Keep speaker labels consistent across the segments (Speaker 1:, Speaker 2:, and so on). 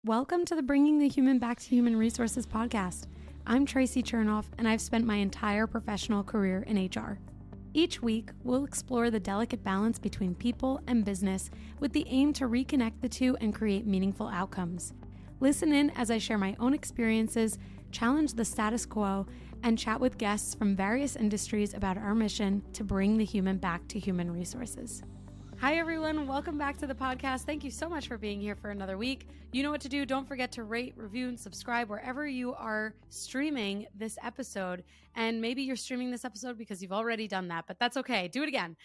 Speaker 1: Welcome to the Bringing the Human Back to Human Resources podcast. I'm Tracy Chernoff, and I've spent my entire professional career in HR. Each week, we'll explore the delicate balance between people and business with the aim to reconnect the two and create meaningful outcomes. Listen in as I share my own experiences, challenge the status quo, and chat with guests from various industries about our mission to bring the human back to human resources. Hi, everyone. Welcome back to the podcast. Thank you so much for being here for another week. You know what to do. Don't forget to rate, review, and subscribe wherever you are streaming this episode. And maybe you're streaming this episode because you've already done that, but that's okay. Do it again.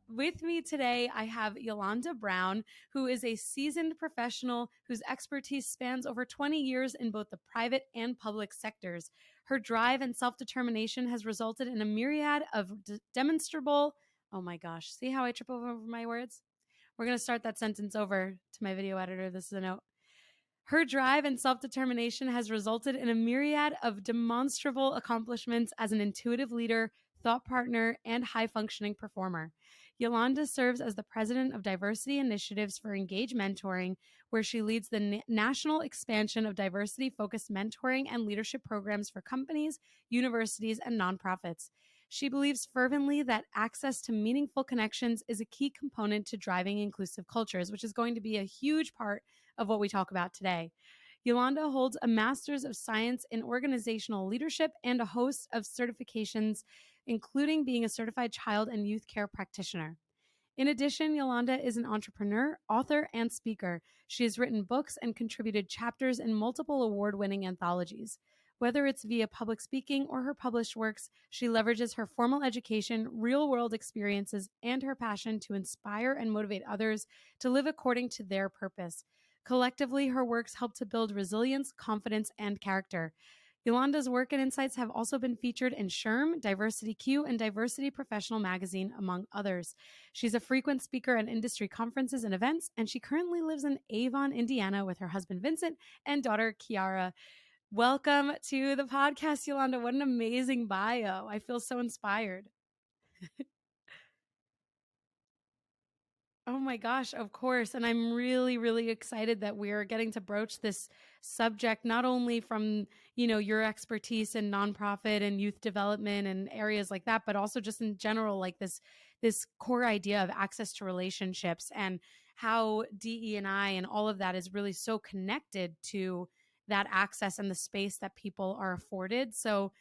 Speaker 1: With me today, I have Yalonda Brown, who is a seasoned professional whose expertise spans over 20 years in both the private and public sectors. Her drive and self-determination has resulted in a myriad of demonstrable. Oh my gosh. See how I trip over my words? We're going to start that sentence over to my video editor. This is a note. Her drive and self-determination has resulted in a myriad of demonstrable accomplishments as an intuitive leader, thought partner, and high-functioning performer. Yalonda serves as the president of diversity initiatives for Engage Mentoring, where she leads the national expansion of diversity-focused mentoring and leadership programs for companies, universities, and nonprofits. She believes fervently that access to meaningful connections is a key component to driving inclusive cultures, which is going to be a huge part of what we talk about today. Yalonda holds a Master's of Science in Organizational Leadership and a host of certifications, including being a certified child and youth care practitioner. In addition, Yalonda is an entrepreneur, author, and speaker. She has written books and contributed chapters in multiple award-winning anthologies. Whether it's via public speaking or her published works, she leverages her formal education, real-world experiences, and her passion to inspire and motivate others to live according to their purpose. Collectively, her works help to build resilience, confidence, and character. Yalonda's work and insights have also been featured in SHRM, Diversity Q, and Diversity Professional Magazine, among others. She's a frequent speaker at industry conferences and events, and she currently lives in Avon, Indiana, with her husband Vincent and daughter Kiara. Welcome to the podcast, Yalonda. What an amazing bio. I feel so inspired. Oh my gosh, of course. And I'm really, really excited that we're getting to broach this subject, not only from, your expertise in nonprofit and youth development and areas like that, but also just in general, like this core idea of access to relationships and how DE&I and all of that is really so connected to that access and the space that people are afforded. So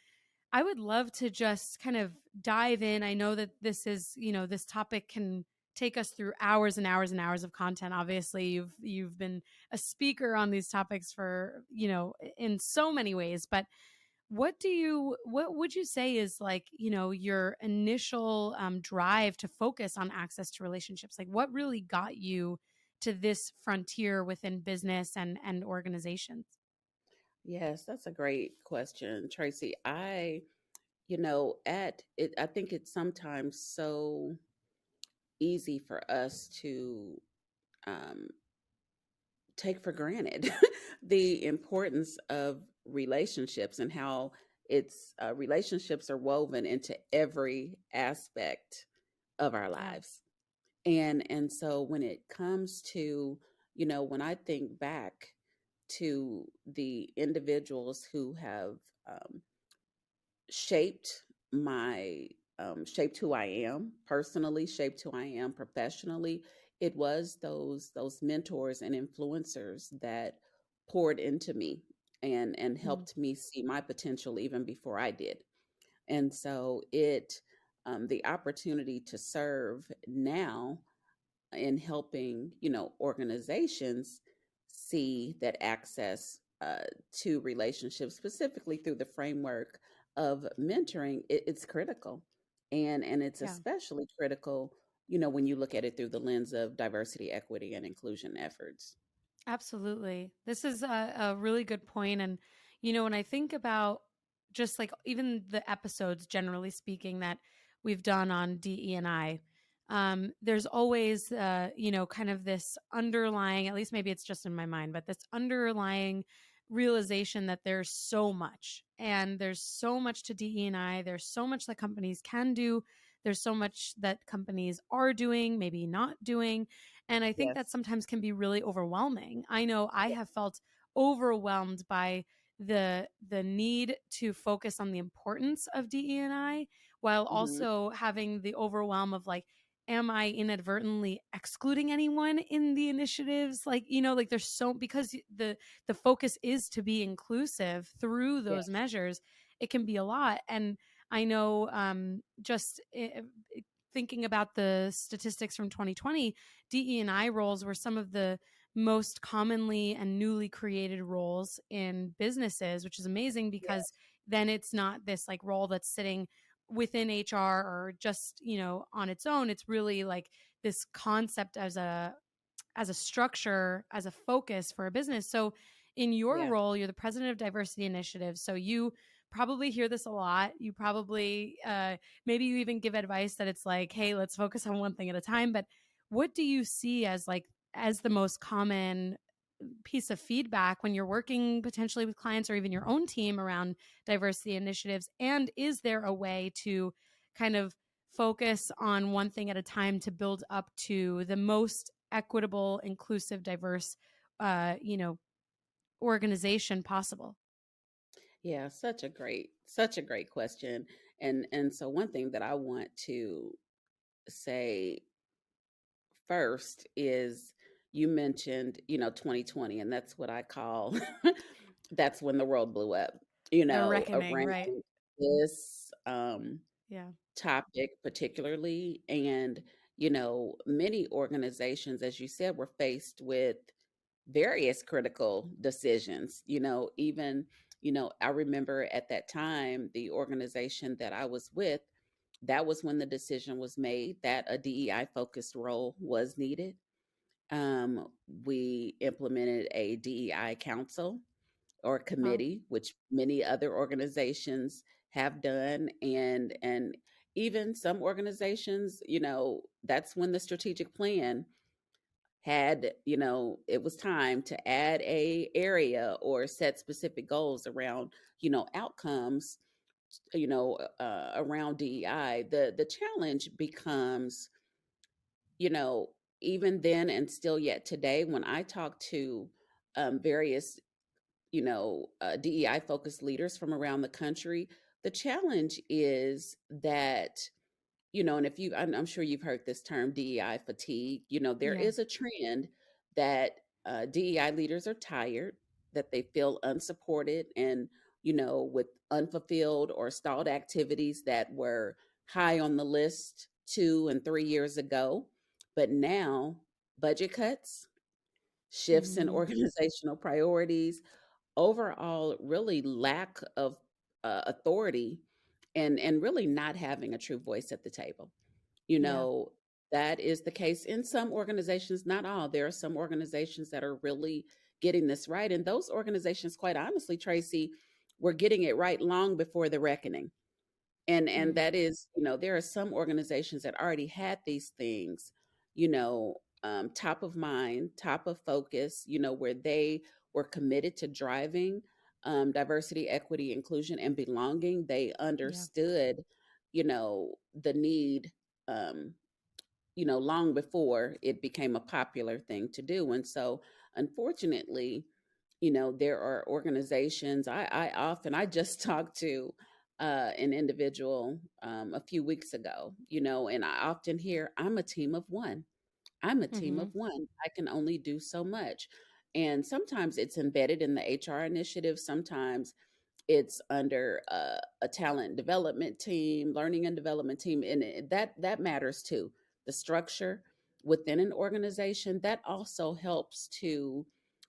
Speaker 1: I would love to just kind of dive in. I know that this is, this topic can take us through hours and hours and hours of content. Obviously, you've been a speaker on these topics for, in so many ways, but what would you say is like, your initial drive to focus on access to relationships? Like what really got you to this frontier within business and organizations?
Speaker 2: Yes, that's a great question, Tracy. I think it's sometimes so easy for us to um, take for granted the importance of relationships and how relationships are woven into every aspect of our
Speaker 1: Yeah.
Speaker 2: lives. And so when it comes to, when I think back to the individuals who have um, shaped my shaped who I am personally, shaped who I am professionally. It was those mentors and influencers that poured into me and
Speaker 1: Mm.
Speaker 2: helped me see my potential even before I did. And so the opportunity to serve now in helping organizations see that access to relationships specifically through the framework of mentoring, it's critical, and it's
Speaker 1: Yeah.
Speaker 2: especially critical when you look at it through the lens of diversity, equity, and inclusion efforts.
Speaker 1: Absolutely. This is a really good point. And, when I think about just like even the episodes, generally speaking, that we've done on DE&I, there's always, kind of this underlying, at least maybe it's just in my mind, but this underlying realization that there's so much and there's so much to DE&I. There's so much that companies can do. There's so much that companies are doing, maybe not doing. And I think that
Speaker 2: Yes.
Speaker 1: sometimes can be really overwhelming. I know I
Speaker 2: Yeah.
Speaker 1: have felt overwhelmed by the need to focus on the importance of DE&I while
Speaker 2: Hmm.
Speaker 1: also having the overwhelm of like, am I inadvertently excluding anyone in the initiatives? Like, like there's so, because the focus is to be inclusive through those
Speaker 2: Yes.
Speaker 1: measures, it can be a lot. And I know, thinking about the statistics from 2020, DE&I roles were some of the most commonly and newly created roles in businesses, which is amazing because
Speaker 2: Yes.
Speaker 1: then it's not this like role that's sitting within HR or just, on its own. It's really like this concept as a structure, as a focus for a business. So in your
Speaker 2: Yeah.
Speaker 1: role, you're the president of diversity initiatives. So you probably hear this a lot. You probably, maybe you even give advice that it's like, hey, let's focus on one thing at a time. But what do you see as like, as the most common piece of feedback when you're working potentially with clients or even your own team around diversity initiatives? And is there a way to kind of focus on one thing at a time to build up to the most equitable, inclusive, diverse, uh, you know, organization possible?
Speaker 2: Yeah, such a great question. And so one thing that I want to say first is you mentioned, 2020, and that's what I call that's when the world blew up,
Speaker 1: The reckoning,
Speaker 2: around
Speaker 1: right?
Speaker 2: this
Speaker 1: Yeah.
Speaker 2: topic particularly. And, many organizations, as you said, were faced with various critical decisions, even, I remember at that time, the organization that I was with, that was when the decision was made that a DEI focused role was needed. Um, we implemented a DEI council or
Speaker 1: Wow.
Speaker 2: committee, which many other organizations have done. And even some organizations, that's when the strategic plan had, it was time to add a area or set specific goals around, outcomes, around DEI. The challenge becomes, you know, even then and still yet today, when I talk to various, DEI focused leaders from around the country, the challenge is that, and if I'm sure you've heard this term DEI fatigue. There
Speaker 1: Yeah.
Speaker 2: is a trend that DEI leaders are tired, that they feel unsupported, and, with unfulfilled or stalled activities that were high on the list 2 and 3 years ago. But now, budget cuts, shifts in
Speaker 1: Hmm.
Speaker 2: organizational priorities, overall, really lack of authority, and really not having a true voice at the table. You
Speaker 1: Yeah.
Speaker 2: know, that is the case in some organizations, not all. There are some organizations that are really getting this right. And those organizations, quite honestly, Tracy, were getting it right long before the reckoning. And
Speaker 1: Mm.
Speaker 2: that is, there are some organizations that already had these things, top of mind, top of focus, where they were committed to driving diversity, equity, inclusion, and belonging. They
Speaker 1: Yeah.
Speaker 2: understood, the need, um, long before it became a popular thing to do. And so, unfortunately, there are organizations. I just talked to an individual a few weeks ago, and I often hear, I'm a team of one. I'm a team
Speaker 1: Hmm.
Speaker 2: of one. I can only do so much. And sometimes it's embedded in the HR initiative. Sometimes it's under a talent development team, learning and development team, and that matters too. The structure within an organization that also helps to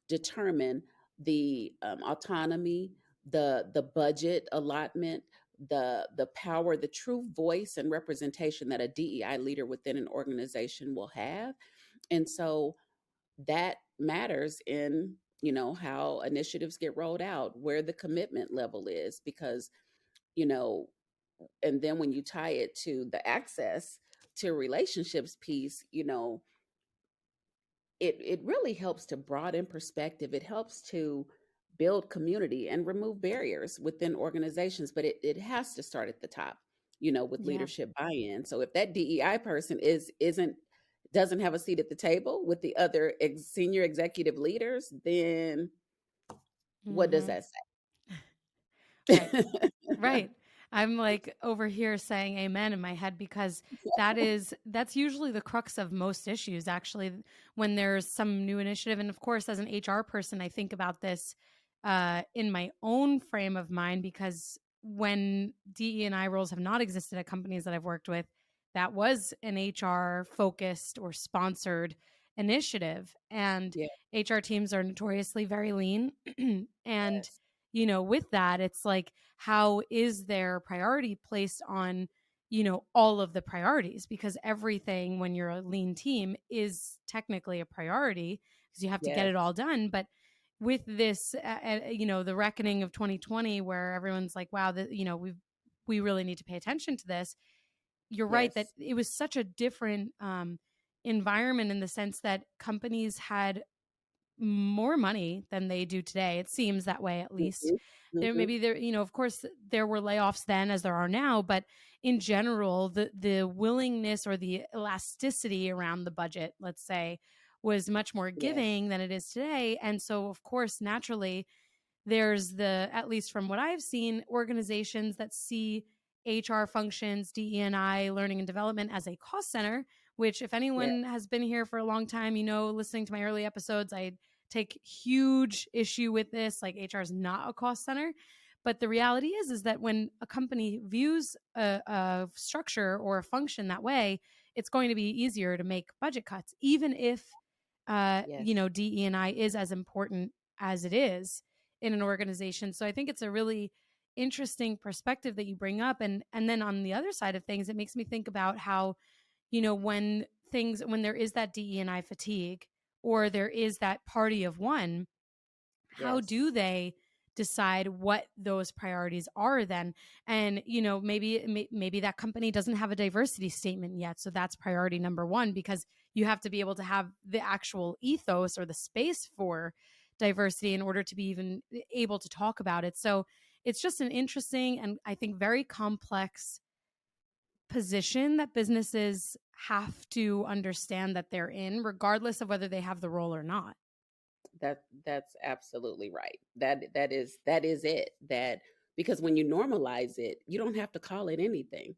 Speaker 2: determine the autonomy, the budget allotment, the power, the true voice and representation that a DEI leader within an organization will have. And so that matters in, how initiatives get rolled out, where the commitment level is, because, you know and then when you tie it to the access to relationships piece, it really helps to broaden perspective. It helps to build community and remove barriers within organizations, but it has to start at the top, with
Speaker 1: Yeah.
Speaker 2: leadership buy-in. So if that DEI person isn't doesn't have a seat at the table with the other senior executive leaders, then what does
Speaker 1: Mm-hmm.
Speaker 2: that
Speaker 1: Right.
Speaker 2: say?
Speaker 1: Right. I'm like over here saying amen in my head because that's usually the crux of most issues actually when there's some new initiative. And of course, as an HR person, I think about this in my own frame of mind because when DE&I roles have not existed at companies that I've worked with, that was an HR focused or sponsored initiative. And
Speaker 2: Yeah,
Speaker 1: HR teams are notoriously very lean. And
Speaker 2: yes,
Speaker 1: with that, it's like, how is their priority placed on, all of the priorities? Because everything, when you're a lean team, is technically a priority because you have to get
Speaker 2: yes,
Speaker 1: it all done. But with this, the reckoning of 2020, where everyone's like, wow, we really need to pay attention to this. You're right that
Speaker 2: yes.
Speaker 1: it was such a different environment in the sense that companies had more money than they do today. It seems that way, at least.
Speaker 2: Mhm, mhm.
Speaker 1: Of course, there were layoffs then as there are now, but in general, the willingness or the elasticity around the budget, let's say, was much more
Speaker 2: Yes,
Speaker 1: giving than it is today. And so, of course, naturally, there's at least from what I've seen, organizations that see HR functions, DE&I, learning and development as a cost center, which if
Speaker 2: yeah,
Speaker 1: anyone has been here for a long time, listening to my early episodes, I take huge issue with this. Like HR is not a cost center. But the reality is that when a company views a structure or a function that way, it's going to be easier to make budget cuts, even if,
Speaker 2: yes.
Speaker 1: DE&I is as important as it is in an organization. So I think it's a really interesting perspective that you bring up. And then on the other side of things, it makes me think about how, when there is that DE&I fatigue or there is that party of one, how
Speaker 2: Yes.
Speaker 1: do they decide what those priorities are then? And maybe that company doesn't have a diversity statement yet, so that's priority number one, because you have to be able to have the actual ethos or the space for diversity in order to be even able to talk about it. So it's just an interesting and I think very complex position that businesses have to understand that they're in, regardless of whether they have the role or not.
Speaker 2: That's absolutely right. That is it. That because when you normalize it, you don't have to call it anything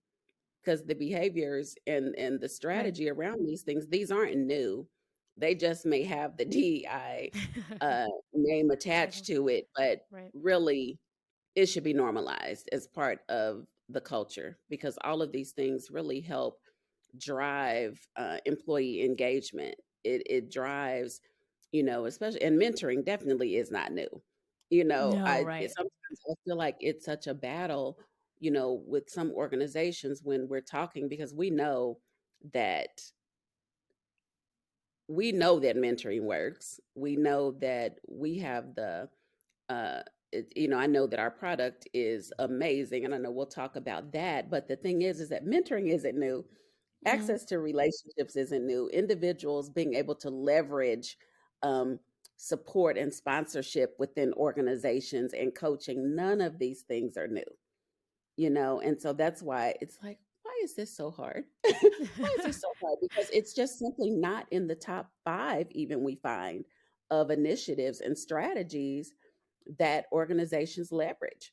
Speaker 2: because the behaviors and the
Speaker 1: Right.
Speaker 2: strategy around these things, these aren't new. They just may have the DEI name attached
Speaker 1: Title.
Speaker 2: to it, but
Speaker 1: Right.
Speaker 2: really it should be normalized as part of the culture because all of these things really help drive employee engagement. It drives, especially and mentoring definitely is not new.
Speaker 1: No, right.
Speaker 2: Sometimes I feel like it's such a battle, with some organizations when we're talking because that we know that mentoring works. We know that we have uh, I know that our product is amazing, and I know we'll talk about that. But the thing is that mentoring isn't new.
Speaker 1: Mm-hmm.
Speaker 2: Access to relationships isn't new. Individuals being able to leverage um, support and sponsorship within organizations and coaching, none of these things are new. And so that's why it's like, why is this so hard? Why is this so hard? Because it's just simply not in the top five, even we find, of initiatives and strategies that organizations leverage.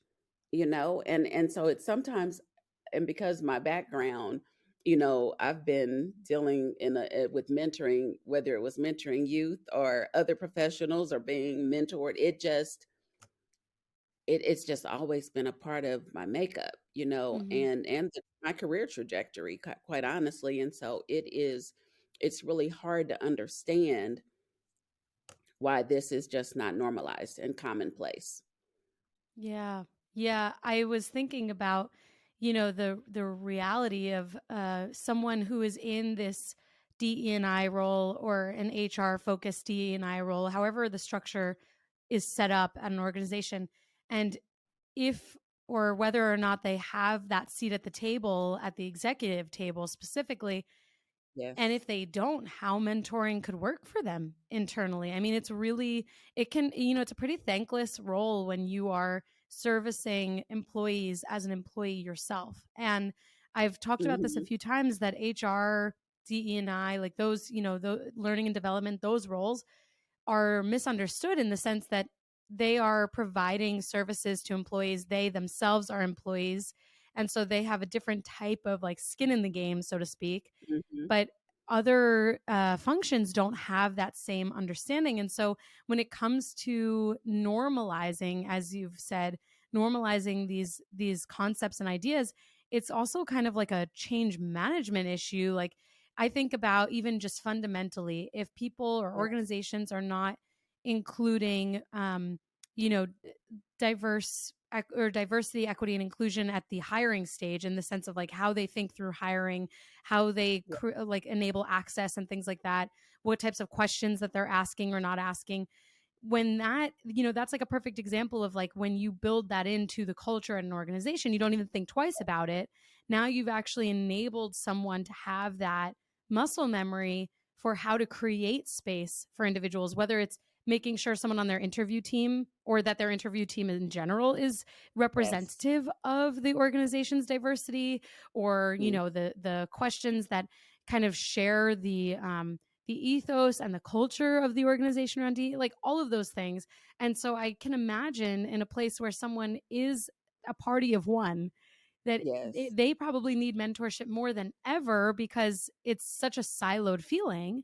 Speaker 2: And so it's sometimes, and because my background, I've been dealing with mentoring, whether it was mentoring youth or other professionals or being mentored. It's just always been a part of my makeup,
Speaker 1: Mm-hmm.
Speaker 2: and my career trajectory, quite honestly. And so it's really hard to understand why this is just not normalized and commonplace.
Speaker 1: Yeah. Yeah. I was thinking about, the reality of someone who is in this DE&I role or an HR focused DE&I role, however the structure is set up at an organization. And if or whether or not they have that seat at the table, at the executive table specifically, and
Speaker 2: Yes.
Speaker 1: if they don't, how mentoring could work for them internally. I mean, it can, it's a pretty thankless role when you are servicing employees as an employee yourself. And I've talked about this a
Speaker 2: Hmm.
Speaker 1: few times that HR DE&I, like those, the learning and development, those roles are misunderstood in the sense that they are providing services to employees. They themselves are employees. And so they have a different type of like skin in the game, so to speak.
Speaker 2: Mm-hmm.
Speaker 1: But other functions don't have that same understanding. And so when it comes to normalizing, as you've said, normalizing these concepts and ideas, it's also kind of like a change management issue. Like I think about even just fundamentally, if people or
Speaker 2: Yes.
Speaker 1: organizations are not including, you know, diverse or diversity, equity, and inclusion at the hiring stage, in the sense of like how they think through hiring, how they
Speaker 2: Yeah.
Speaker 1: like enable access and things like that, what types of questions that they're asking or not asking. When that, that's like a perfect example of like when you build that into the culture at an organization, you don't even think twice about it. Now you've actually enabled someone to have that muscle memory for how to create space for individuals, whether it's making sure someone on their interview team or that their interview team in general is
Speaker 2: Yes.
Speaker 1: representative of the organization's diversity, or
Speaker 2: Mm.
Speaker 1: the questions that kind of share the ethos and the culture of the organization around D, like all of those things. And so I can imagine in a place where someone is a party of one, that
Speaker 2: Yes.
Speaker 1: they probably need mentorship more than ever because it's such a siloed feeling.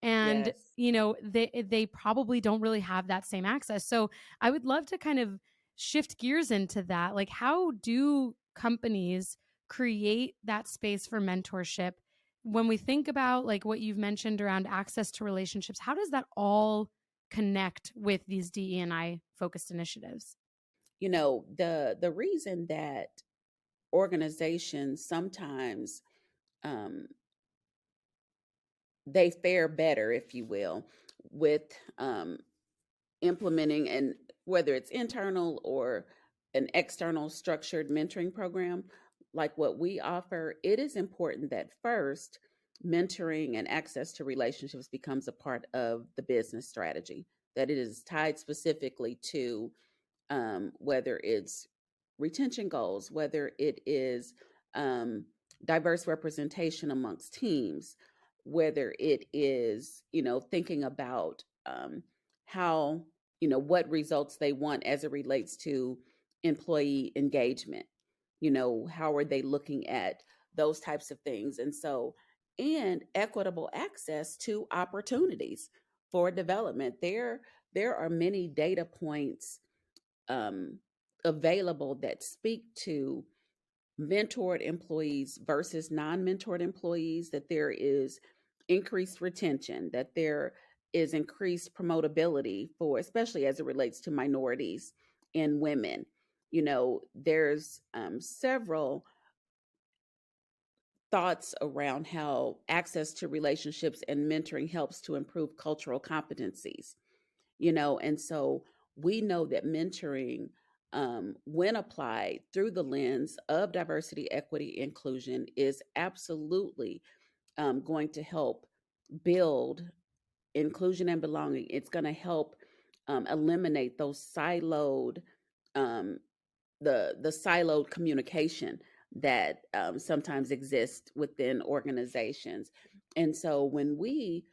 Speaker 1: And
Speaker 2: Yes.
Speaker 1: they probably don't really have that same access. So I would love to kind of shift gears into that. Like, how do companies create that space for mentorship? When we think about like what you've mentioned around access to relationships, how does that all connect with these DE&I focused initiatives?
Speaker 2: The reason that organizations sometimes um, they fare better, if you will, with implementing, and whether it's internal or an external structured mentoring program like what we offer, it is important that first mentoring and access to relationships becomes a part of the business strategy, that it is tied specifically to whether it's retention goals, whether it is um, diverse representation amongst teams, whether it is, thinking about how, what results they want as it relates to employee engagement. How are they looking at those types of things? And equitable access to opportunities for development. There are many data points um, available that speak to mentored employees versus non-mentored employees, that there is increased retention, that there is increased promotability for, especially as it relates to minorities and women. There's several thoughts around how access to relationships and mentoring helps to improve cultural competencies. And so we know that mentoring, when applied through the lens of diversity, equity, inclusion, is absolutely going to help build inclusion and belonging. It's going to help eliminate those siloed um, the siloed communication that sometimes exists within organizations. And so when we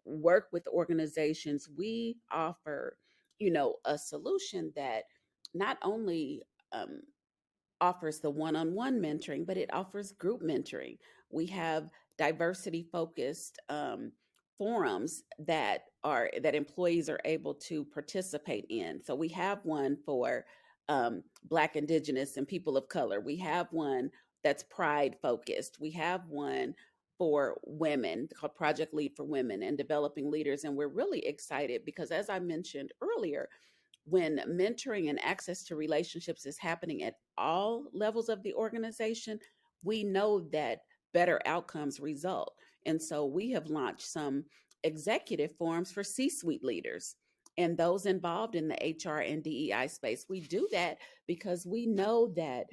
Speaker 2: work with organizations, we offer, a solution that not only um, offers the one-on-one mentoring, but it offers group mentoring. We have diversity focused forums that employees are able to participate in. So we have one for Black, Indigenous, and people of color. We have one that's pride focused. We have one for women called Project Lead for Women and developing leaders. And we're really excited because, as I mentioned earlier, when mentoring and access to relationships is happening at all levels of the organization, we know that better outcomes result. And so we have launched some executive forums for C suite leaders and those involved in the HR and DEI space. We do that because we know that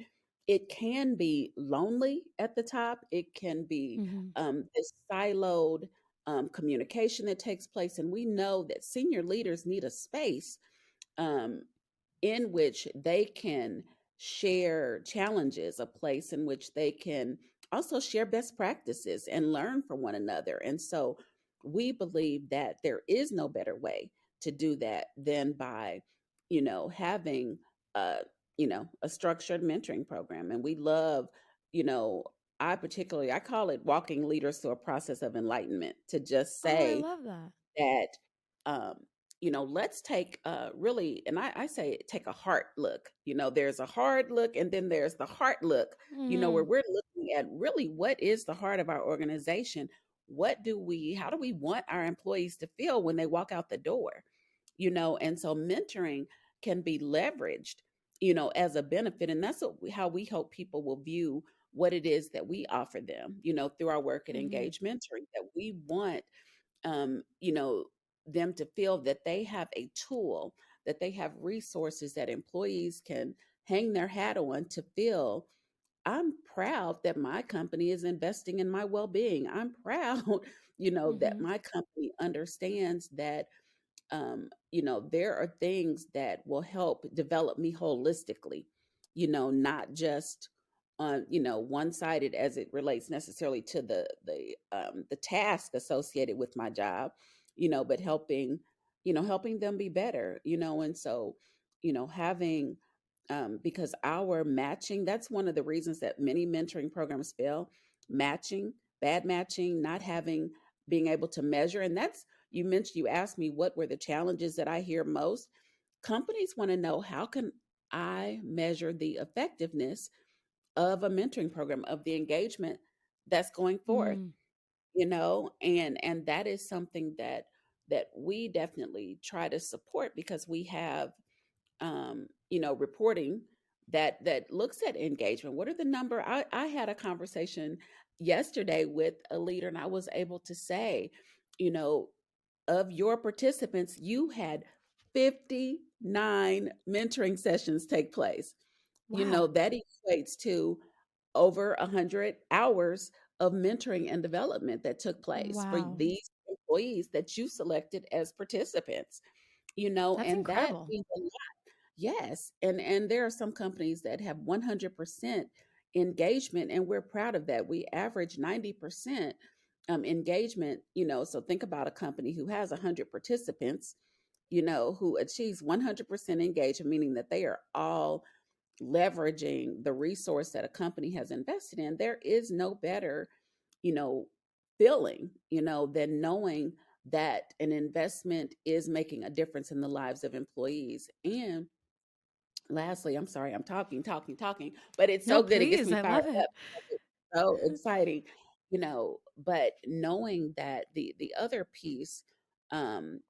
Speaker 2: it can be lonely at the top, it can be
Speaker 1: Mm-hmm.
Speaker 2: this siloed communication that takes place. And we know that senior leaders need a space um, in which they can share challenges, a place in which they can also share best practices and learn from one another. And so we believe that there is no better way to do that than by, having a, a structured mentoring program. And we love, you know, I call it walking leaders through a process of enlightenment, to just
Speaker 1: Oh, I
Speaker 2: say
Speaker 1: love that.
Speaker 2: that, um, let's take really, and I say take a heart look. There's a hard look, and then there's the heart look, where
Speaker 1: Hmm.
Speaker 2: we're looking at really what is the heart of our organization. How do we want our employees to feel when they walk out the door? And so mentoring can be leveraged, as a benefit. And that's how we hope people will view what it is that we offer them, through our work at
Speaker 1: Hmm.
Speaker 2: Engage Mentoring, that we want um, you know, them to feel that they have a tool, that they have resources that employees can hang their hat on, to feel I'm proud that my company is investing in my well-being. I'm proud, that
Speaker 1: Hmm.
Speaker 2: my company understands that there are things that will help develop me holistically, not just on, one-sided as it relates necessarily to the task associated with my job, but helping them be better, and so, having because our matching, that's one of the reasons that many mentoring programs fail. Matching, bad matching, not having, being able to measure. And that's, you asked me what were the challenges that I hear most. Companies want to know, how can I measure the effectiveness of a mentoring program, of the engagement that's going forth,
Speaker 1: Mm.
Speaker 2: and that is something that we definitely try to support, because we have reporting that looks at engagement. What are the number? I had a conversation yesterday with a leader, and I was able to say, you know, of your participants, you had 59 mentoring sessions take place.
Speaker 1: Wow.
Speaker 2: That equates to over 100 hours of mentoring and development that took place for
Speaker 1: Wow.
Speaker 2: these employees that you selected as participants.
Speaker 1: That's
Speaker 2: And that
Speaker 1: incredible.
Speaker 2: means a lot. Yes, and there are some companies that have 100% engagement, and we're proud of that. We average 90% engagement. So think about a company who has 100 participants, who achieves 100% engagement, meaning that they are all leveraging the resource that a company has invested in. There is no better, you know, feeling, than knowing that an investment is making a difference in the lives of employees. And lastly, I'm sorry, I'm talking, but it's
Speaker 1: No,
Speaker 2: so good. It gets
Speaker 1: please.
Speaker 2: me
Speaker 1: I
Speaker 2: fired
Speaker 1: love it.
Speaker 2: up. It's so exciting, but knowing that the other piece, um,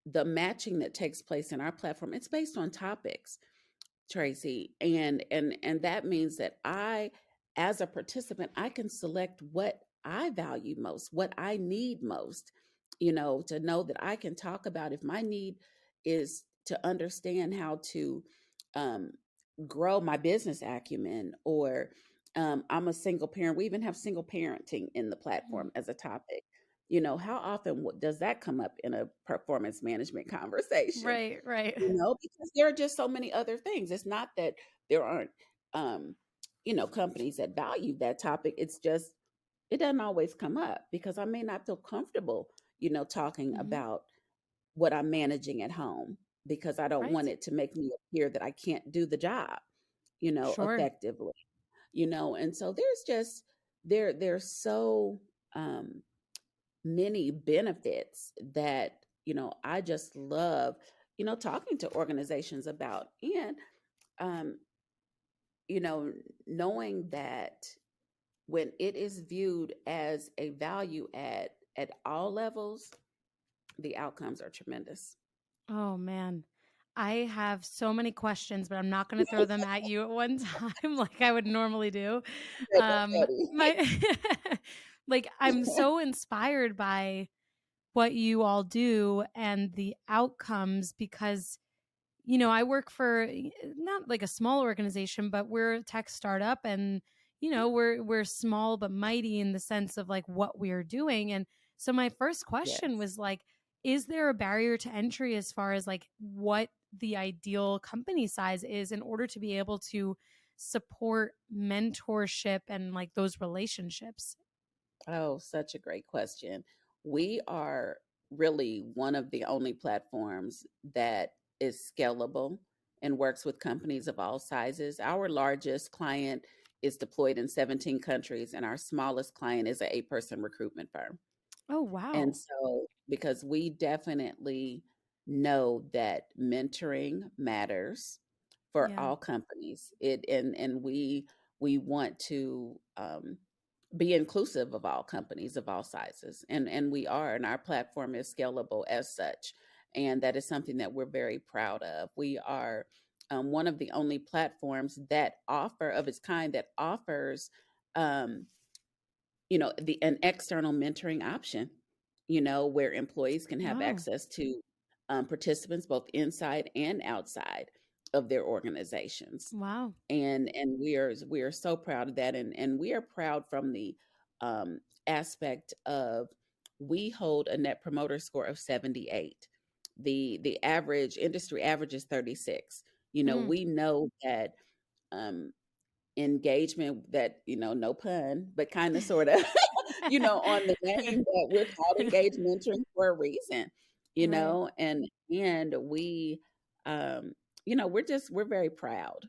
Speaker 2: the matching that takes place in our platform, it's based on topics, Tracy, and that means that I, as a participant, I can select what I value most, what I need most, to know that I can talk about, if my need is to understand how to um, grow my business acumen, or I'm a single parent. We even have single parenting in the
Speaker 1: Mhm.
Speaker 2: platform as a topic. How often does that come up in a performance management conversation?
Speaker 1: Right, right.
Speaker 2: Because there are just so many other things. It's not that there aren't, um, companies that value that topic. It's just, it doesn't always come up, because I may not feel comfortable, talking
Speaker 1: Hmm.
Speaker 2: about what I'm managing at home, because I don't want
Speaker 1: Right.
Speaker 2: it to make me appear that I can't do the job,
Speaker 1: Sure.
Speaker 2: effectively, and so there's so, um, many benefits that I just love talking to organizations about, and um you know knowing that when it is viewed as a value add at all levels, the outcomes are tremendous.
Speaker 1: Oh, man. I have so many questions, but I'm not going to throw them at you at one time like I would normally do.
Speaker 2: Ready.
Speaker 1: My like I'm so inspired by what you all do and the outcomes because I work for not like a small organization, but we're a tech startup and we're small but mighty in the sense of like what we're doing. And so my first question
Speaker 2: Yes.
Speaker 1: was like, is there a barrier to entry as far as like what the ideal company size is in order to be able to support mentorship and like those relationships?
Speaker 2: Oh, such a great question. We are really one of the only platforms that is scalable and works with companies of all sizes. Our largest client is deployed in 17 countries, and our smallest client is an 8-person recruitment firm.
Speaker 1: Oh,
Speaker 2: And
Speaker 1: wow.
Speaker 2: so, because we definitely know that mentoring matters for
Speaker 1: Yeah.
Speaker 2: all companies, and we want to be inclusive of all companies of all sizes, and we are, and our platform is scalable as such, and that is something that we're very proud of. We are one of the only platforms that offer of its kind that offers um, the an external mentoring option, where employees can have
Speaker 1: Wow.
Speaker 2: access to participants both inside and outside of their organizations.
Speaker 1: Wow.
Speaker 2: And we are so proud of that, and we are proud from the um, aspect of we hold a net promoter score of 78. The average industry average is 36.
Speaker 1: Mm.
Speaker 2: We know that um, engagement, that no pun, but kind of sort of on the name, that we're called engaged mentoring for a reason,
Speaker 1: Right.
Speaker 2: and we um we're very proud,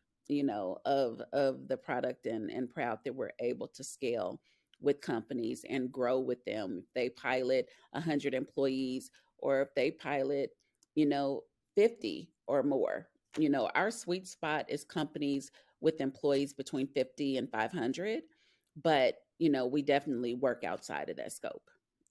Speaker 2: of the product, and proud that we're able to scale with companies and grow with them. If they pilot 100 employees, or if they pilot, you know 50 or more, our sweet spot is companies with employees between 50 and 500, but we definitely work outside of that scope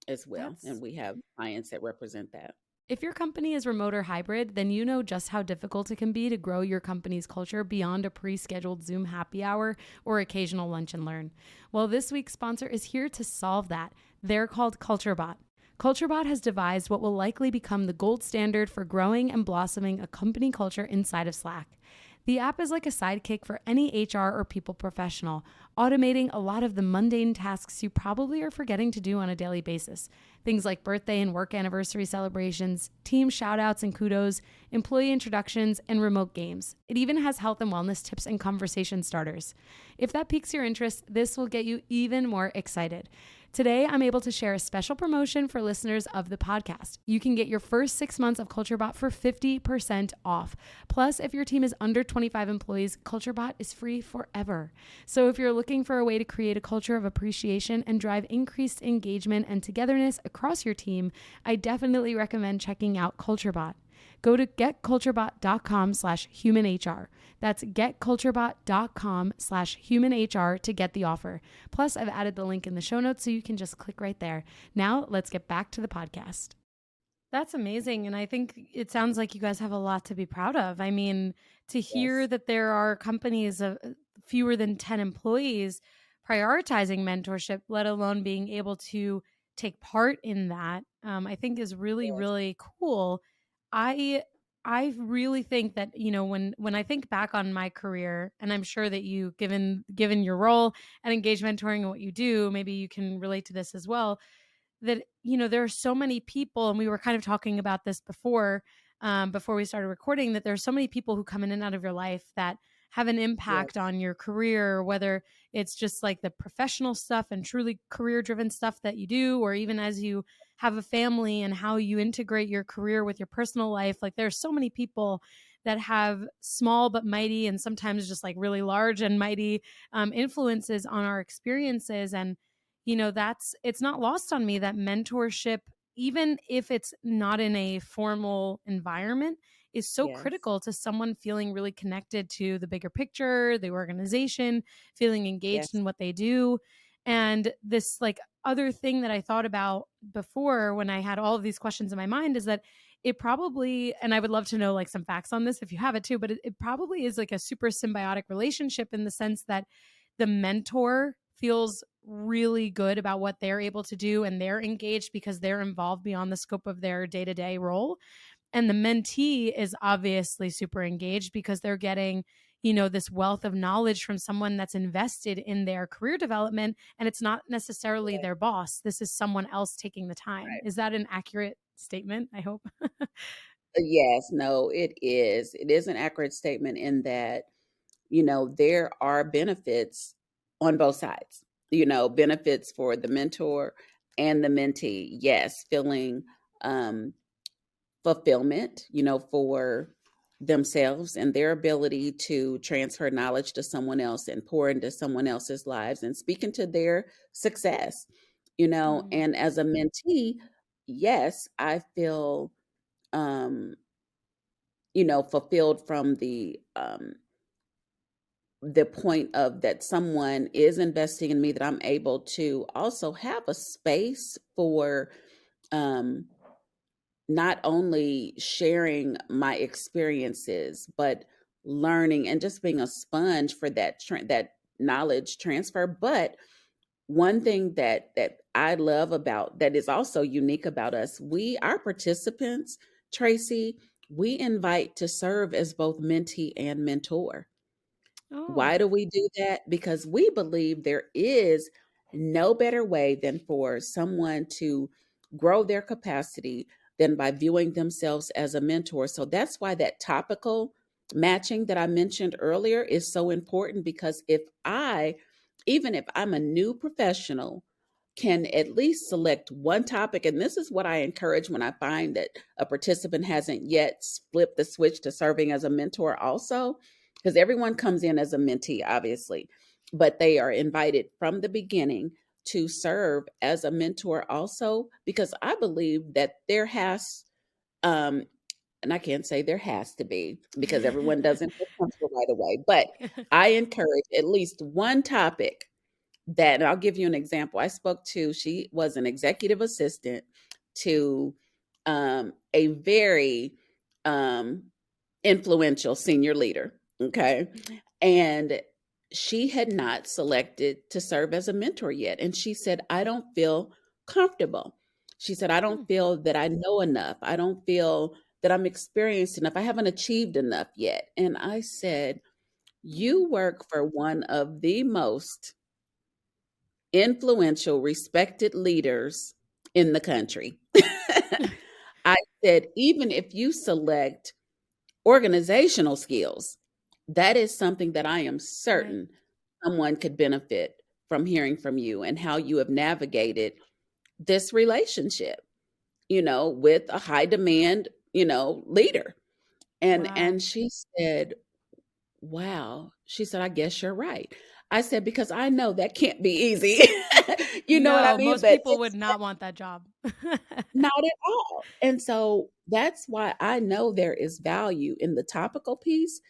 Speaker 2: as well, and
Speaker 1: That's
Speaker 2: we have clients that represent that.
Speaker 1: If your company is remote or hybrid, then you know just how difficult it can be to grow your company's culture beyond a pre scheduled Zoom happy hour or occasional lunch and learn. Well, this week's sponsor is here to solve that. They're called CultureBot. CultureBot has devised what will likely become the gold standard for growing and blossoming a company culture inside of Slack. The app is like a sidekick for any HR or people professional, automating a lot of the mundane tasks you probably are forgetting to do on a daily basis. Things like birthday and work anniversary celebrations, team shoutouts and kudos, employee introductions, and remote games. It even has health and wellness tips and conversation starters. If that piques your interest, this will get you even more excited. Today, I'm able to share a special promotion for listeners of the podcast. You can get your first 6 months of CultureBot for 50% off. Plus, if your team is under 25 employees, CultureBot is free forever. So if you're looking for a way to create a culture of appreciation and drive increased engagement and togetherness across your team, I definitely recommend checking out CultureBot. Go to getculturebot.com/humanhr. That's getculturebot.com/humanhr to get the offer. Plus, I've added the link in the show notes so you can just click right there. Now, let's get back to the podcast. That's amazing. And I think it sounds like you guys have a lot to be proud of. I mean, to hear
Speaker 2: Yes.
Speaker 1: that there are companies of fewer than 10 employees prioritizing mentorship, let alone being able to take part in that, I think is really,
Speaker 2: Yes.
Speaker 1: really cool. I I really think that, when I think back on my career, and I'm sure that you, given your role and engaged mentoring and what you do, maybe you can relate to this as well, that there are so many people, and we were kind of talking about this before we started recording, that there's so many people who come in and out of your life that have an impact
Speaker 2: Yes.
Speaker 1: on your career, whether it's just like the professional stuff and truly career driven stuff that you do, or even as you have a family and how you integrate your career with your personal life. Like there's so many people that have small but mighty, and sometimes just like really large and mighty influences on our experiences. And it's not lost on me that mentorship, even if it's not in a formal environment, is so
Speaker 2: Yes.
Speaker 1: critical to someone feeling really connected to the bigger picture, the organization, feeling engaged
Speaker 2: Yes.
Speaker 1: in what they do. And this like other thing that I thought about before when I had all of these questions in my mind is that it probably, and I would love to know like some facts on this if you have it too, but it probably is like a super symbiotic relationship in the sense that the mentor feels really good about what they're able to do and they're engaged because they're involved beyond the scope of their day-to-day role. And the mentee is obviously super engaged because they're getting, this wealth of knowledge from someone that's invested in their career development. And it's not necessarily
Speaker 2: Right.
Speaker 1: their boss. This is someone else taking the time.
Speaker 2: Right.
Speaker 1: Is that an accurate statement? I hope.
Speaker 2: Yes, no, it is. It is an accurate statement in that, there are benefits on both sides, benefits for the mentor and the mentee. Yes, feeling um, fulfillment, for themselves and their ability to transfer knowledge to someone else and pour into someone else's lives and speak into their success,
Speaker 1: Mm.
Speaker 2: and as a mentee, yes, I feel, um, fulfilled from the point of that someone is investing in me, that I'm able to also have a space for um, not only sharing my experiences, but learning and just being a sponge for that knowledge transfer. But one thing that I love about that is also unique about us, our participants, Tracy, we invite to serve as both mentee and mentor.
Speaker 1: Oh.
Speaker 2: Why do we do that? Because we believe there is no better way than for someone to grow their capacity than by viewing themselves as a mentor. So that's why that topical matching that I mentioned earlier is so important, because even if I'm a new professional, can at least select one topic. And this is what I encourage when I find that a participant hasn't yet flipped the switch to serving as a mentor, also, because everyone comes in as a mentee, obviously, but they are invited from the beginning to serve as a mentor also, because I believe that um, and I can't say there has to be because everyone doesn't feel comfortable right away, but I encourage at least one topic that, and I'll give you an example. She was an executive assistant to a very um, influential senior leader. Okay.
Speaker 1: Mhm.
Speaker 2: And she had not selected to serve as a mentor yet. And she said, I don't feel comfortable. She said, I
Speaker 1: Hmm.
Speaker 2: don't feel that I know enough. I don't feel that I'm experienced enough. I haven't achieved enough yet. And I said,
Speaker 1: Mhm.
Speaker 2: you work for one of the most influential, respected leaders in the country. I said, even if you select organizational skills, that is something that I am
Speaker 1: Right.
Speaker 2: certain someone could benefit from hearing from you, and how you have navigated this relationship, with a high demand, leader. And
Speaker 1: Wow.
Speaker 2: she said, wow. She said, I guess you're right. I said, because I know that can't be easy. You know what I
Speaker 1: No,
Speaker 2: mean?
Speaker 1: most
Speaker 2: But
Speaker 1: people would
Speaker 2: it's
Speaker 1: not want that job.
Speaker 2: not at all. And so that's why I know there is value in the topical piece,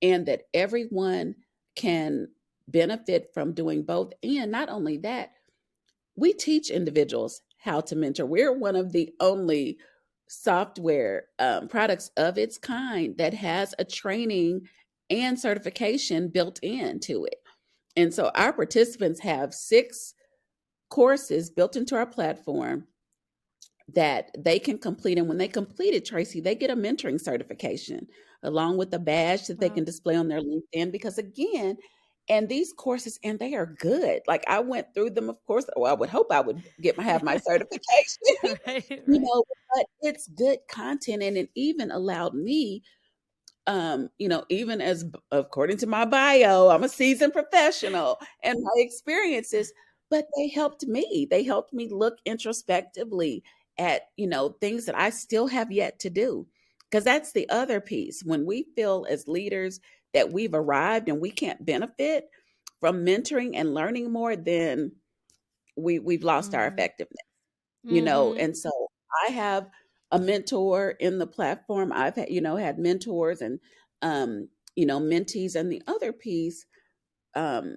Speaker 2: and that everyone can benefit from doing both. And not only that, we teach individuals how to mentor. We're one of the only software products of its kind that has a training and certification built into it. And so our participants have 6 courses built into our platform that they can complete. And when they complete it, Tracy, they get a mentoring certification along with a badge that they
Speaker 1: Wow.
Speaker 2: can display on their LinkedIn. Because again, and these courses, and they are good. Like, I went through them, of course. Well, I would hope I would have my certification,
Speaker 1: Right, right.
Speaker 2: but it's good content. And it even allowed me, even as according to my bio, I'm a seasoned professional and my experiences, but they helped me. They helped me look introspectively at, things that I still have yet to do. Because that's the other piece. When we feel as leaders that we've arrived and we can't benefit from mentoring and learning more, then we've lost our
Speaker 1: Mhm.
Speaker 2: effectiveness,
Speaker 1: Mhm.
Speaker 2: and so I have a mentor in the platform. I've had mentors and mentees. And the other piece, um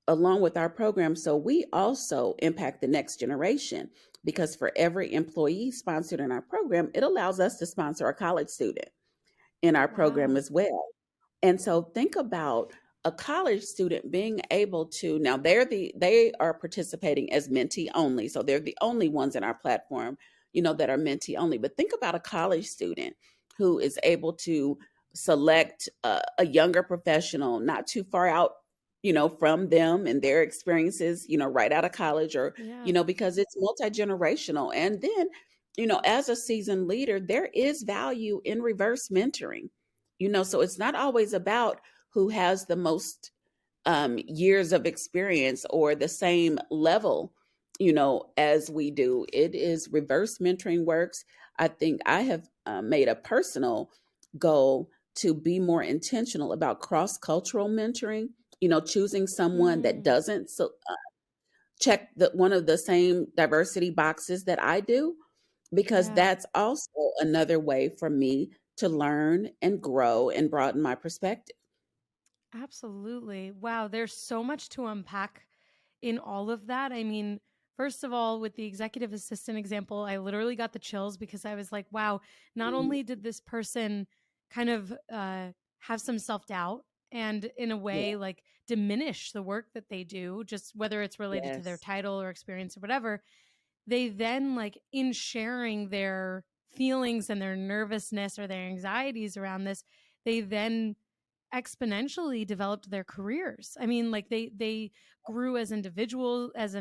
Speaker 2: along with our program, so we also impact the next generation, because for every employee sponsored in our program, it allows us to sponsor a college student in our program
Speaker 1: Wow.
Speaker 2: as well. And so think about a college student being able to, now they are participating as mentee only. So they're the only ones in our platform, that are mentee only. But think about a college student who is able to select a younger professional not too far out, from them and their experiences, right out of college, or,
Speaker 1: Yeah.
Speaker 2: because it's multi-generational. And then, as a seasoned leader, there is value in reverse mentoring, so it's not always about who has the most years of experience or the same level, as we do. It is reverse mentoring works. I think I have made a personal goal to be more intentional about cross cultural mentoring. Choosing someone that
Speaker 1: Mm,
Speaker 2: doesn't check one of the same diversity boxes that I do, because
Speaker 1: yeah.
Speaker 2: that's also another way for me to learn and grow and broaden my perspective.
Speaker 1: Absolutely. Wow, there's so much to unpack in all of that. I mean, first of all, with the executive assistant example, I literally got the chills because I was like, wow, not
Speaker 2: Mhm.
Speaker 1: only did this person kind of have some self doubt and in a way
Speaker 2: Yeah.
Speaker 1: like diminish the work that they do, just whether it's related to their
Speaker 2: Yes.
Speaker 1: title or experience or whatever, they then, like, in sharing their feelings and their nervousness or their anxieties around this, they then exponentially developed their careers. I mean, like they grew as an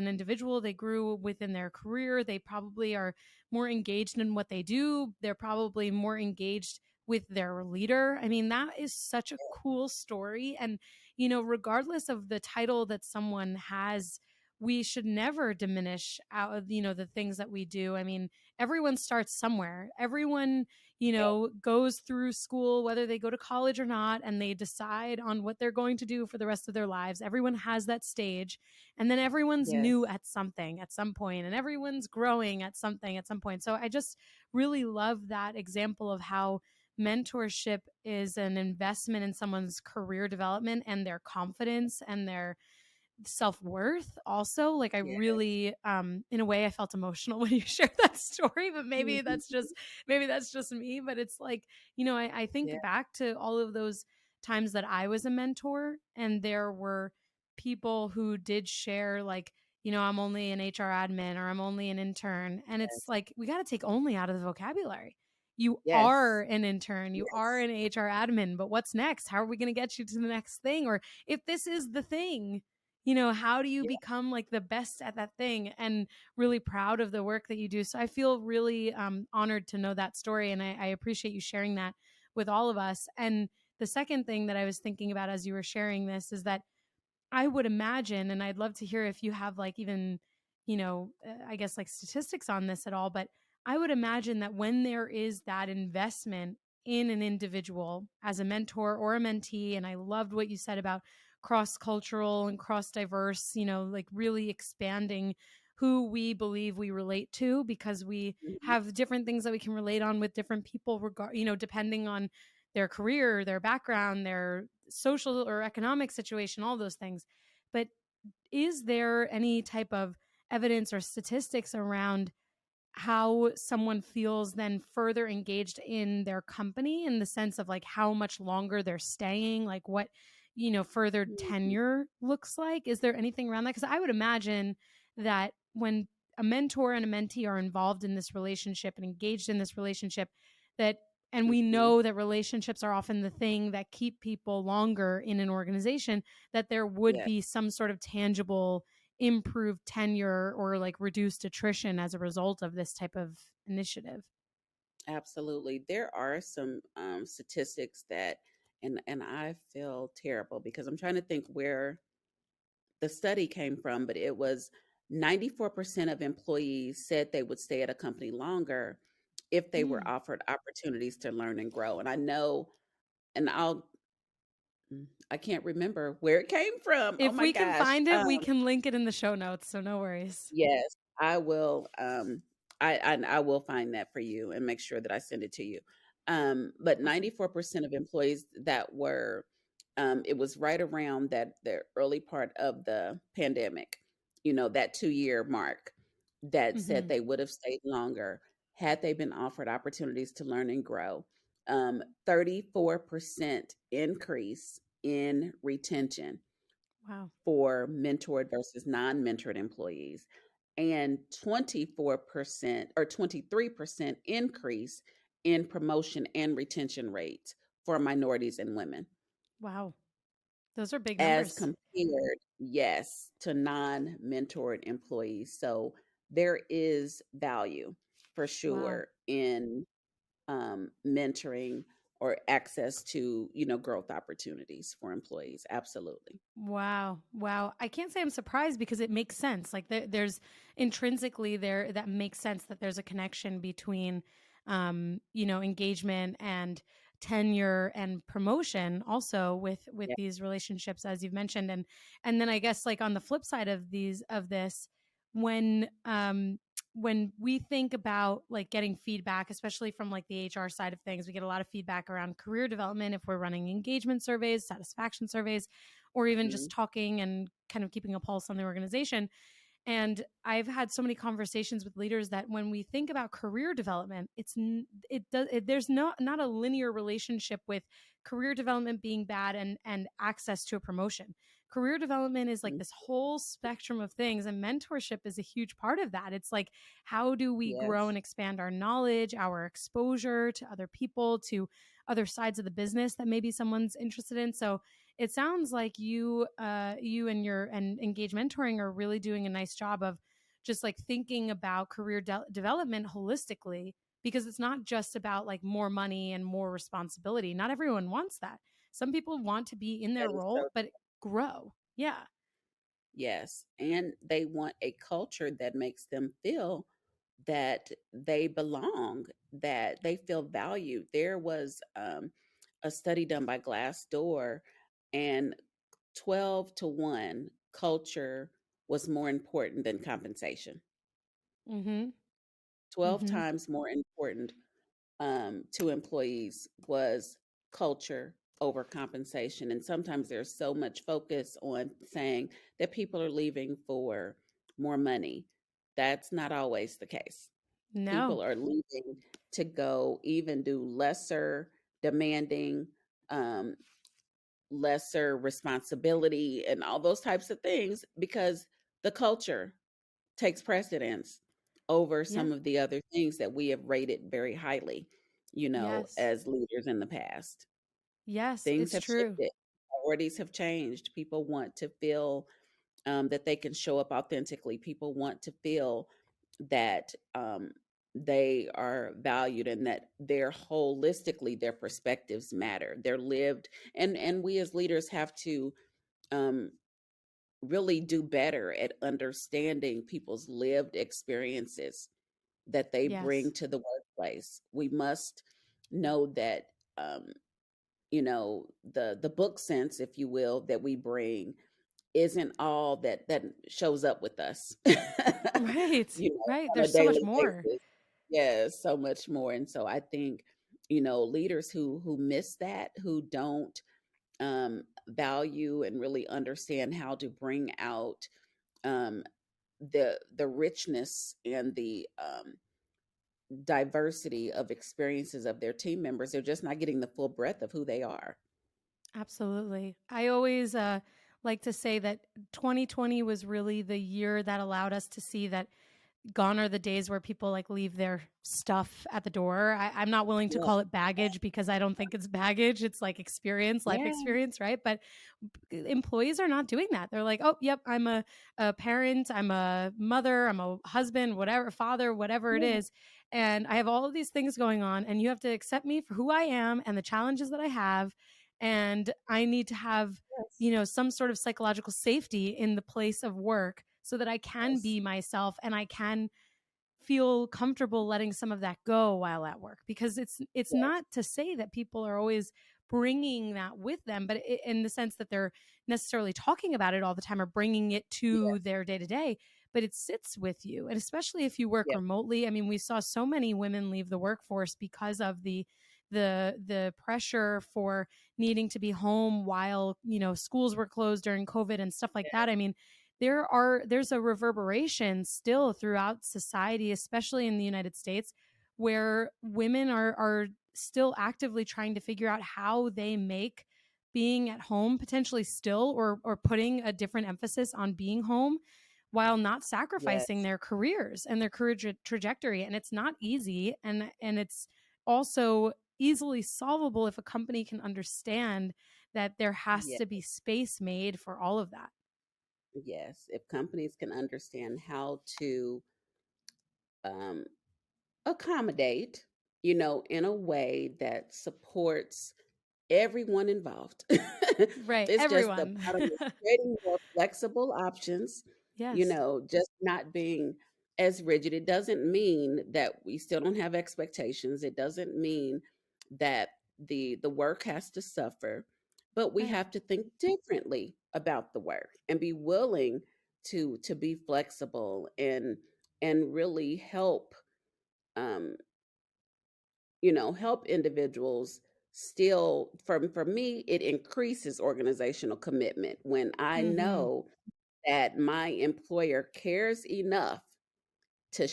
Speaker 1: individual, they grew within their career. They probably are more engaged in what they do. They're probably more engaged with their leader. I mean, that is such a cool story. And, regardless of the title that someone has, we should never diminish out of, the things that we do. I mean, everyone starts somewhere. Everyone, goes through school, whether they go to college or not, and they decide on what they're going to do for the rest of their lives. Everyone has that stage. And then everyone's new
Speaker 2: Yes.
Speaker 1: at something at some point, and everyone's growing at something at some point. So I just really love that example of how mentorship is an investment in someone's career development and their confidence and their self-worth also. Like, I
Speaker 2: Yes.
Speaker 1: really, in a way, I felt emotional when you shared that story, but
Speaker 2: Mhm.
Speaker 1: maybe that's just me. But it's like, I
Speaker 2: Yeah.
Speaker 1: think back to all of those times that I was a mentor, and there were people who did share, like, I'm only an HR admin or I'm only an intern, and it's
Speaker 2: Yes.
Speaker 1: like we got to take only out of the vocabulary. You are
Speaker 2: Yes.
Speaker 1: an intern, you are
Speaker 2: Yes.
Speaker 1: an HR admin, but what's next? How are we going to get you to the next thing? Or if this is the thing, how do you
Speaker 2: Yeah.
Speaker 1: become like the best at that thing, and really proud of the work that you do. So I feel really honored to know that story, and I appreciate you sharing that with all of us. And the second thing that I was thinking about as you were sharing this is that I would imagine, and I'd love to hear if you have like even, I guess like statistics on this at all, but I would imagine that when there is that investment in an individual as a mentor or a mentee, and I loved what you said about cross cultural and cross diverse, like really expanding who we believe we relate to, because we
Speaker 2: Mhm.
Speaker 1: have different things that we can relate on with different people, depending on their career, their background, their social or economic situation, all those things. But is there any type of evidence or statistics around how someone feels then further engaged in their company, in the sense of like how much longer they're staying, like what, further
Speaker 2: Mhm.
Speaker 1: tenure looks like? Is there anything around that? Because I would imagine that when a mentor and a mentee are involved in this relationship and engaged in this relationship, that, and we
Speaker 2: Mhm.
Speaker 1: know that relationships are often the thing that keep people longer in an organization, that there would
Speaker 2: Yeah.
Speaker 1: be some sort of tangible improved tenure or like reduced attrition as a result of this type of initiative.
Speaker 2: Absolutely. There are some statistics that, and I feel terrible because I'm trying to think where the study came from, but it was 94% of employees said they would stay at a company longer if they were
Speaker 1: Mm.
Speaker 2: offered opportunities to learn and grow. And I know, and I can't remember where it came from. Oh
Speaker 1: If
Speaker 2: my
Speaker 1: we can
Speaker 2: gosh.
Speaker 1: find it, we can link it in the show notes, so no worries.
Speaker 2: Yes, I will. I will find that for you and make sure that I send it to you. But
Speaker 1: Awesome.
Speaker 2: 94% of employees that were, it was right around that the early part of the pandemic, that 2 year mark, that said
Speaker 1: Hmm.
Speaker 2: they would have stayed longer had they been offered opportunities to learn and grow. 34% increase in retention
Speaker 1: Wow.
Speaker 2: for mentored versus non-mentored employees, and 24% or 23% increase in promotion and retention rates for minorities and women,
Speaker 1: Wow. Those are big
Speaker 2: as
Speaker 1: numbers.
Speaker 2: compared, yes, to non-mentored employees. So there is value for
Speaker 1: Wow.
Speaker 2: sure in mentoring. or access to, growth opportunities for employees. Absolutely.
Speaker 1: Wow. Wow. I can't say I'm surprised because it makes sense. Like there's intrinsically there that makes sense that there's a connection between engagement and tenure and promotion also with
Speaker 2: Yeah.
Speaker 1: these relationships as you've mentioned. And then I guess like on the flip side of this, when we think about like getting feedback, especially from like the HR side of things, we get a lot of feedback around career development if we're running engagement surveys, satisfaction surveys, or even just
Speaker 2: Mhm.
Speaker 1: talking and kind of keeping a pulse on the organization. And I've had so many conversations with leaders that when we think about career development, there's not a linear relationship with career development being bad and access to a promotion. Career development is like
Speaker 2: Mhm.
Speaker 1: this whole spectrum of things, and mentorship is a huge part of that. It's like, how do we grow
Speaker 2: Yes.
Speaker 1: and expand our knowledge, our exposure to other people, to other sides of the business that maybe someone's interested in? So it sounds like you and your and engage mentoring are really doing a nice job of just like thinking about career development holistically, because it's not just about like more money and more responsibility. Not everyone wants that. Some people want to be in
Speaker 2: That
Speaker 1: their
Speaker 2: is
Speaker 1: role
Speaker 2: so.
Speaker 1: but grow. Yeah.
Speaker 2: Yes. And they want a culture that makes them feel that they belong, that they feel valued. There was a study done by Glassdoor, and 12 to 1 culture was more important than compensation.
Speaker 1: Mhm.
Speaker 2: 12
Speaker 1: Mhm.
Speaker 2: times more important to employees was culture over compensation. And sometimes there's so much focus on saying that people are leaving for more money. That's not always the case.
Speaker 1: No.
Speaker 2: People are leaving to go even do lesser demanding, um, lesser responsibility, and all those types of things because the culture takes precedence over
Speaker 1: Yeah.
Speaker 2: some of the other things that we have rated very highly,
Speaker 1: Yes.
Speaker 2: as leaders in the past.
Speaker 1: Yes,
Speaker 2: Things
Speaker 1: it's
Speaker 2: have
Speaker 1: true.
Speaker 2: shifted. Priorities have changed. People want to feel that they can show up authentically. People want to feel that they are valued and that they're holistically, their perspectives matter. They're lived, and we as leaders have to um, really do better at understanding people's lived experiences that they
Speaker 1: Yes.
Speaker 2: bring to the workplace. We must know that the book sense, if you will, that we bring isn't all that shows up with us
Speaker 1: Right. Right.
Speaker 2: on a
Speaker 1: There's so much
Speaker 2: daily
Speaker 1: more.
Speaker 2: basis. Yes, so much more. And so I think, leaders who miss that, who don't value and really understand how to bring out um, the richness and the diversity of experiences of their team members. They're just not getting the full breadth of who they are.
Speaker 1: Absolutely. I always like to say that 2020 was really the year that allowed us to see that gone are the days where people like leave their stuff at the door. I'm not willing to
Speaker 2: Yeah,
Speaker 1: call it baggage because I don't think it's baggage. It's like experience, life
Speaker 2: yeah,
Speaker 1: experience, right? But employees are not doing that. They're like, oh, yep, I'm a parent, I'm a mother, I'm a husband, whatever, father, whatever it
Speaker 2: yeah,
Speaker 1: is. And I have all of these things going on, and you have to accept me for who I am and the challenges that I have. And I need to have,
Speaker 2: yes,
Speaker 1: some sort of psychological safety in the place of work so that I can
Speaker 2: yes,
Speaker 1: be myself and I can feel comfortable letting some of that go while at work, because it's
Speaker 2: yes,
Speaker 1: not to say that people are always bringing that with them, but in the sense that they're necessarily talking about it all the time or bringing it to
Speaker 2: yes,
Speaker 1: their day to day, but it sits with you. And especially if you work
Speaker 2: yeah,
Speaker 1: remotely, I mean, we saw so many women leave the workforce because of the pressure for needing to be home while schools were closed during COVID and stuff like
Speaker 2: yeah,
Speaker 1: that. I mean, there's a reverberation still throughout society, especially in the United States, where women are still actively trying to figure out how they make being at home potentially still, or putting a different emphasis on being home while not sacrificing
Speaker 2: yes,
Speaker 1: their careers and their career trajectory. And it's not easy, and it's also easily solvable if a company can understand that there has
Speaker 2: yes,
Speaker 1: to be space made for all of that.
Speaker 2: yes. If companies can understand how to um, accommodate, in a way that supports everyone involved.
Speaker 1: Right.
Speaker 2: It's just the
Speaker 1: Everyone.
Speaker 2: bottom is creating more flexible options,
Speaker 1: Yes.
Speaker 2: just not being as rigid. It doesn't mean that we still don't have expectations. It doesn't mean that the work has to suffer, but we
Speaker 1: Right.
Speaker 2: have to think differently about the work and be willing to be flexible and really help um help individuals still. For me, it increases organizational commitment when I
Speaker 1: Mm-hmm.
Speaker 2: know that my employer cares enough to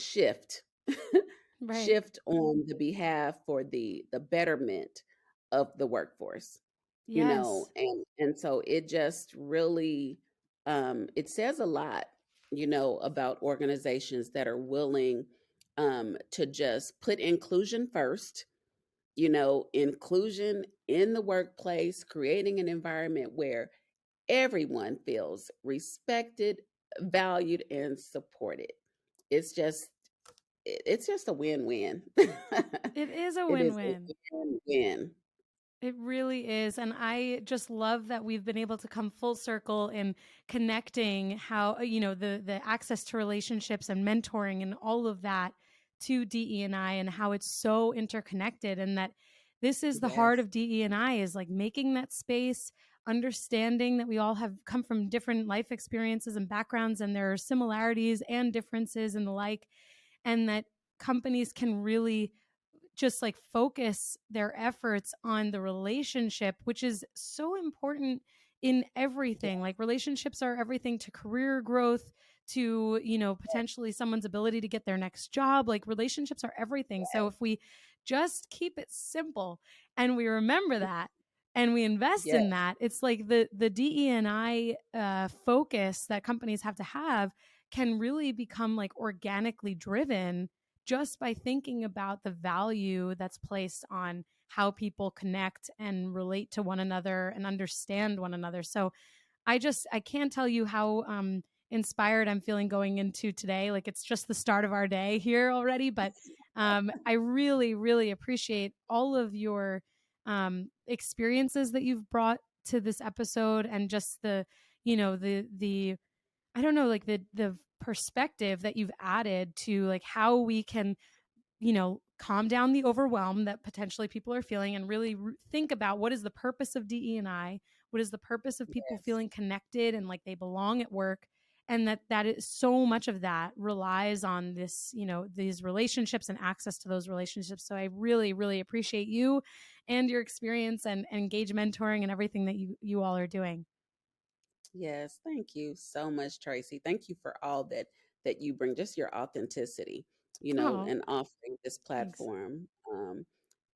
Speaker 1: Right.
Speaker 2: shift on the behalf for the betterment of the workforce.
Speaker 1: Yes.
Speaker 2: And so it just really it says a lot, about organizations that are willing to just put inclusion first, inclusion in the workplace, creating an environment where everyone feels respected, valued, and supported. It's just it's just a win-win.
Speaker 1: It is a
Speaker 2: It is a
Speaker 1: win-win.
Speaker 2: win-win.
Speaker 1: It really is. And I just love that we've been able to come full circle in connecting how, the access to relationships and mentoring and all of that to DE&I and how it's so interconnected, and that this is the heart
Speaker 2: Yes.
Speaker 1: of DE&I, is like making that space, understanding that we all have come from different life experiences and backgrounds, and there are similarities and differences and the like, and that companies can really just like focus their efforts on the relationship, which is so important in
Speaker 2: Yeah.
Speaker 1: everything. Like relationships are everything to career growth, to, potentially someone's ability to get their next job. Like relationships are everything. So if we just keep it simple and we remember that and we invest
Speaker 2: Yeah.
Speaker 1: in that, it's like the DE&I focus that companies have to have can really become like organically driven just by thinking about the value that's placed on how people connect and relate to one another and understand one another. So I can't tell you how inspired I'm feeling going into today. Like it's just the start of our day here already, but I really, really appreciate all of your experiences that you've brought to this episode, and just the I don't know, like the perspective that you've added to like how we can, calm down the overwhelm that potentially people are feeling, and really think about what is the purpose of DE&I, what is the purpose of people
Speaker 2: Yes.
Speaker 1: feeling connected and like they belong at work, and that is so much of that relies on this, these relationships and access to those relationships. So I really, really appreciate you and your experience and engage mentoring and everything that you all are doing.
Speaker 2: Yes. Thank you so much, Tracy. Thank you for all that you bring, just your authenticity,
Speaker 1: Oh,
Speaker 2: and offering this
Speaker 1: thanks.
Speaker 2: platform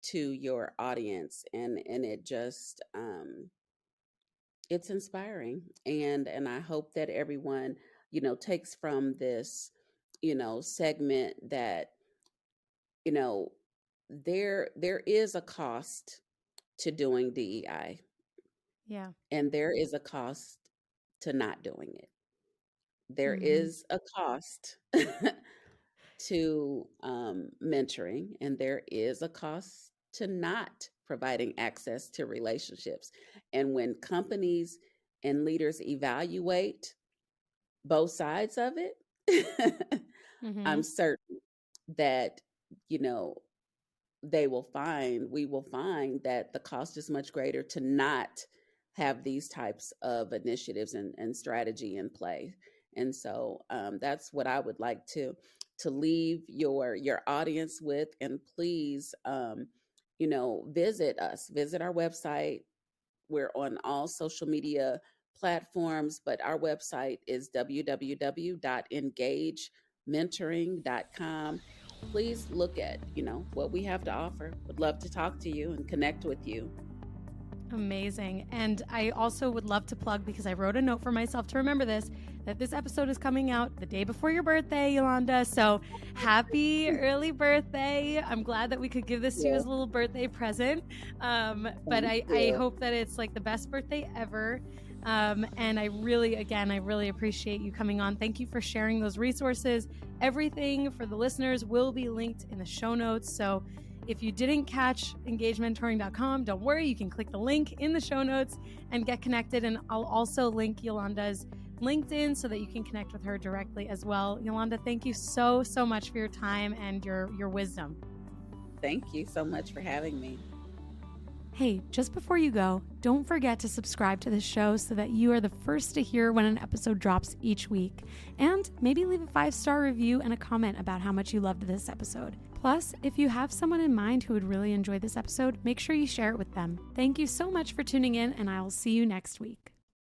Speaker 2: to your audience. And it just it's inspiring. And I hope that everyone, takes from this, segment that, you know, there is a cost to doing DEI,
Speaker 1: Yeah.
Speaker 2: and there is a cost to not doing it. There
Speaker 1: Mm-hmm.
Speaker 2: is a cost to mentoring, and there is a cost to not providing access to relationships. And when companies and leaders evaluate both sides of it,
Speaker 1: Mm-hmm.
Speaker 2: I'm certain that, you know, we will find that the cost is much greater to not have these types of initiatives and strategy in play. And so that's what I would like to leave your audience with. And please, visit us, visit our website. We're on all social media platforms, but our website is www.engagementoring.com. Please look at, what we have to offer. Would love to talk to you and connect with you.
Speaker 1: Amazing. And I also would love to plug, because I wrote a note for myself to remember this, that this episode is coming out the day before your birthday, Yalonda. So happy early birthday. I'm glad that we could give this to you
Speaker 2: Yeah,
Speaker 1: as a little birthday present. But
Speaker 2: thank
Speaker 1: I
Speaker 2: you.
Speaker 1: hope that it's like the best birthday ever. And I really appreciate you coming on. Thank you for sharing those resources. Everything for the listeners will be linked in the show notes. So If you didn't catch engagementoring.com, don't worry. You can click the link in the show notes and get connected. And I'll also link Yalonda's LinkedIn so that you can connect with her directly as well. Yalonda, thank you so much for your time and your wisdom.
Speaker 2: Thank you so much for having me.
Speaker 1: Hey, just before you go, don't forget to subscribe to this show so that you are the first to hear when an episode drops each week. And maybe leave a 5-star review and a comment about how much you loved this episode. Plus, if you have someone in mind who would really enjoy this episode, make sure you share it with them. Thank you so much for tuning in, and I will see you next week.